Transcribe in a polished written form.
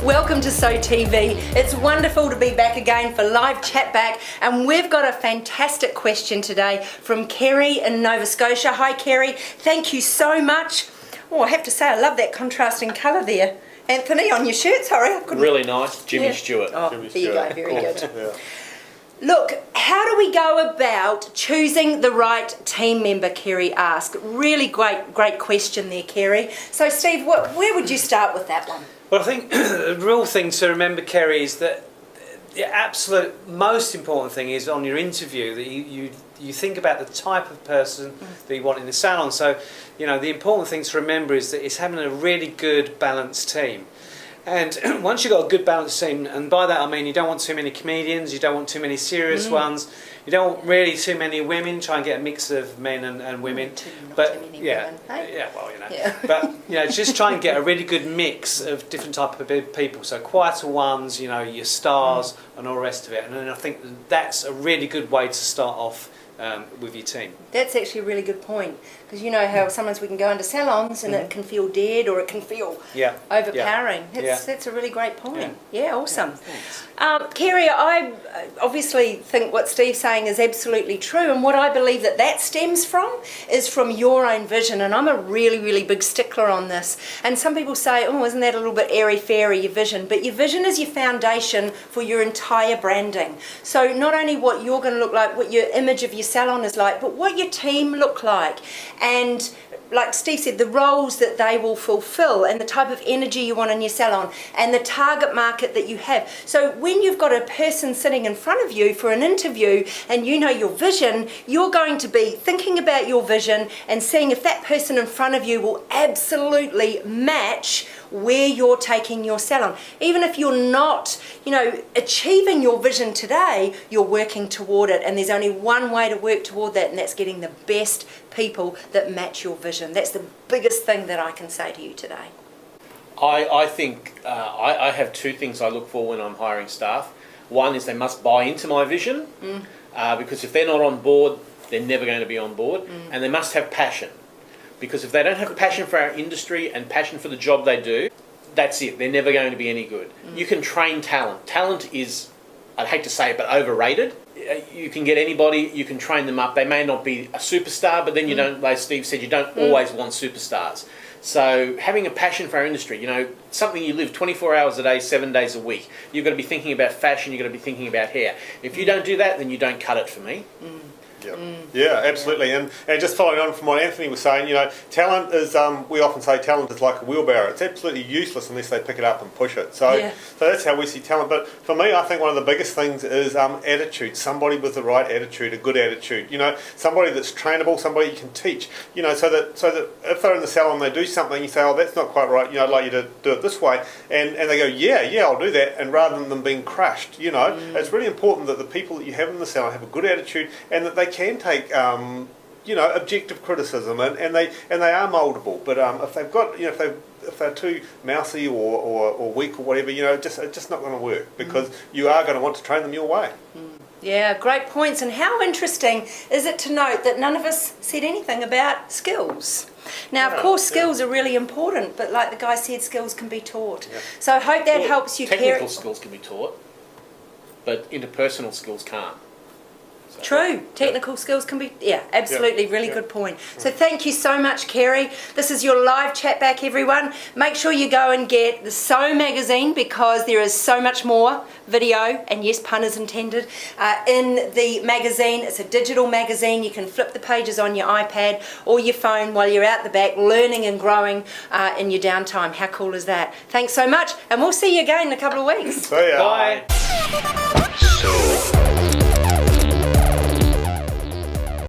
Welcome to SOtv. It's wonderful to be back again for live chat back, and we've got a fantastic question today from Kerri in Nova Scotia. Hi Kerri, thank you so much. Oh, I have to say I love that contrasting colour there. Anthony, on your shirt, sorry. I couldn't... Really nice, Jimmy Stewart. Oh, Jimmy there you go, very good. Yeah. Look, how do we go about choosing the right team member, Kerri asked. Really great question there, Kerri. So Steve, where would you start with that one? Well, I think the real thing to remember, Kerri, is that the absolute most important thing is on your interview that you think about the type of person that you want in the salon. So, you know, the important thing to remember is that it's having a really good balanced team. And once you've got a good balanced team, and by that I mean you don't want too many comedians, you don't want too many serious ones, you don't want really too many women. Try and get a mix of men and women. But just try and get a really good mix of different type of people. So quieter ones, you know, your stars and all the rest of it. And then I think that's a really good way to start off with your team. That's actually a really good point, because you know how sometimes we can go into salons and it can feel dead or it can feel overpowering. That's a really great point. Yeah, awesome. Kerri, I obviously think what Steve's saying is absolutely true, and what I believe that stems from is from your own vision, and I'm a really big stickler on this. And some people say, oh, isn't that a little bit airy-fairy, your vision? But your vision is your foundation for your entire branding. So not only what you're going to look like, what your image of your salon is like, but what your team look like, and like Steve said, the roles that they will fulfill and the type of energy you want in your salon and the target market that you have. So when you've got a person sitting in front of you for an interview and you know your vision, you're going to be thinking about your vision and seeing if that person in front of you will absolutely match where you're taking your salon. Even if you're not, you know, achieving your vision today, you're working toward it, and there's only one way to work toward that, and that's getting the best people that match your vision. That's the biggest thing that I can say to you today. I think I have two things I look for when I'm hiring staff. One is they must buy into my vision, because if they're not on board, they're never going to be on board, and they must have passion. Because if they don't have passion for our industry and passion for the job they do, that's it. They're never going to be any good. You can train talent. Talent is, I'd hate to say it, but overrated. You can get anybody, you can train them up. They may not be a superstar, but then you don't, like Steve said, you don't always want superstars. So having a passion for our industry, you know, something you live 24 hours a day, 7 days a week. You've got to be thinking about fashion, you've got to be thinking about hair. If you don't do that, then you don't cut it for me. Yeah, absolutely. And just following on from what Anthony was saying, you know, talent is, we often say talent is like a wheelbarrow. It's absolutely useless unless they pick it up and push it. So that's how we see talent. But for me, I think one of the biggest things is attitude. Somebody with the right attitude, a good attitude. You know, somebody that's trainable, somebody you can teach. You know, so that if they're in the salon, they do something, you say, oh, that's not quite right. You know, I'd like you to do it this way. And they go, yeah, I'll do that. And rather than them being crushed, you know, it's really important that the people that you have in the salon have a good attitude and that they can take you know, objective criticism and they are mouldable, but if they've got, you know, if they're too mousy or weak or whatever, you know, it's just not going to work, because you are going to want to train them your way. Yeah, great points. And how interesting is it to note that none of us said anything about skills. Now, of course, skills are really important, but like the guy said, skills can be taught. So I hope that helps you. Technical skills can be taught, but interpersonal skills can't. True. Technical skills can be, absolutely, really good point. So thank you so much, Kerri. This is your live chat back, everyone. Make sure you go and get the So magazine, because there is so much more video, and yes, pun is intended, in the magazine. It's a digital magazine. You can flip the pages on your iPad or your phone while you're out the back learning and growing in your downtime. How cool is that? Thanks so much, and we'll see you again in a couple of weeks. See ya. Bye. So